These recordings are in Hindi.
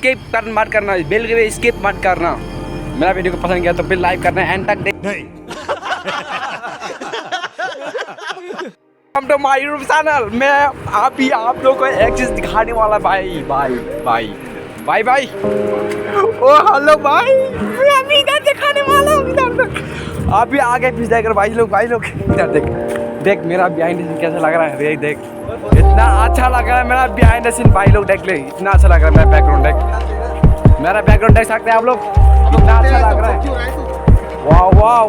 स्किप कर मत करना, बिल्कुल भी स्किप मत करना। मेरा वीडियो को पसंद किया तो फिर लाइक करना, एंड तक देख। नहीं Welcome to my YouTube channel। मैं आप लोगों को एक चीज दिखाने वाला भाई। ओ हेलो भाई, मैं अभी इधर दिखाने वाला हूँ। इधर अभी आगे पीछे देख भाई लोग इधर देख मेरा बिहाइंड द सीन कैसा लग रहा है रे। देख इतना अच्छा लग रहा है मेरा बिहाइंड द सीन भाई लोग, देख ले इतना अच्छा लग रहा है। मेरा बैकग्राउंड देख सकते हैं आप लोग, इतना अच्छा लग रहा है। वाह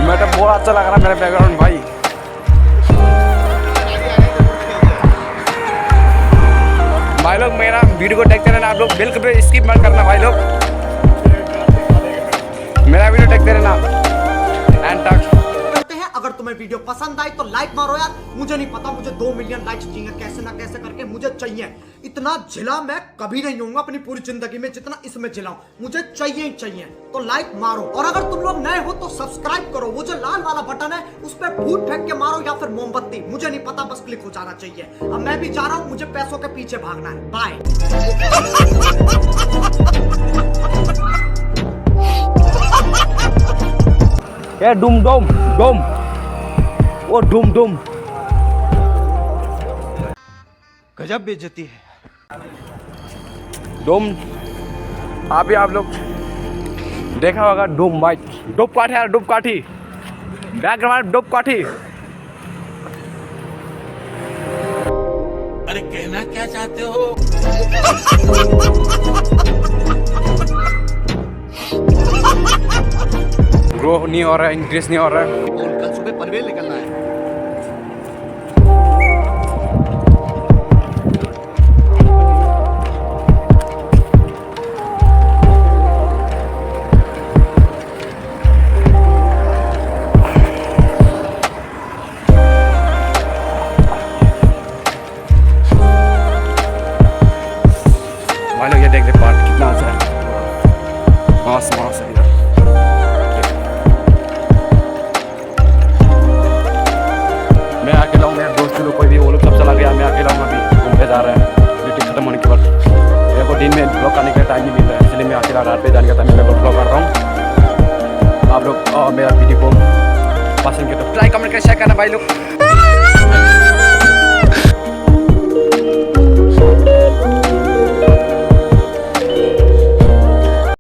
मैं तो बहुत अच्छा लग रहा है मेरा बैकग्राउंड भाई। भाई लोग मेरा वीडियो को देखते रहना आप लोग, बिल्कुल भी स्किप मत करना भाई लोग। मेरा वीडियो देखते रहना एंड तक। अगर तुम्हें वीडियो पसंद आई तो लाइक मारो यार। मुझे नहीं पता, मुझे 2 मिलियन लाइक्स चाहिए, कैसे ना कैसे करके मुझे चाहिए। इतना झिला मैं कभी नहीं होऊंगा अपनी पूरी जिंदगी में जितना इसमें झिलाऊं, मुझे चाहिए ही चाहिए। तो लाइक मारो, और अगर तुम लोग नए हो तो सब्सक्राइब करो। वो जो लाल वाला बटन है उस पर फूट फेंक के मारो या फिर मोमबत्ती, मुझे नहीं पता, बस क्लिक हो जाना चाहिए। अब मैं भी जा रहा हूं, मुझे पैसों के पीछे भागना है। बाय। ये डूम वो डूम गजब बेइज्जती है। डूम अभी आप लोग देखा होगा डूम भाई, डूबकाठी बैकग्राउंड डूबकाठी। अरे कहना क्या चाहते हो? ग्रो नहीं हो रहा है, इंक्रीज नहीं हो रहा है। कल सुबह पनवेल निकलना है। भाई लोग ये देख रहे पार्ट कितना अच्छा है, मास है इधर। मैं अकेला हूँ, मेरे दोस्त लोग कोई भी वो लोग सब चला गया, मैं अकेला हूँ। अभी घूमते जा रहे हैं मीटिंग खत्म होने के बाद। मेरे को दिन में ब्लॉग करने का टाइम नहीं मिल रहा है, इसलिए मैं अकेला रात पे जाने का टाइम मैं ब्लॉग कर रहा हूँ। आप लोग मेरा वीडियो को पसंद किया तो लाइक कमेंट कर शेयर करना भाई लोग।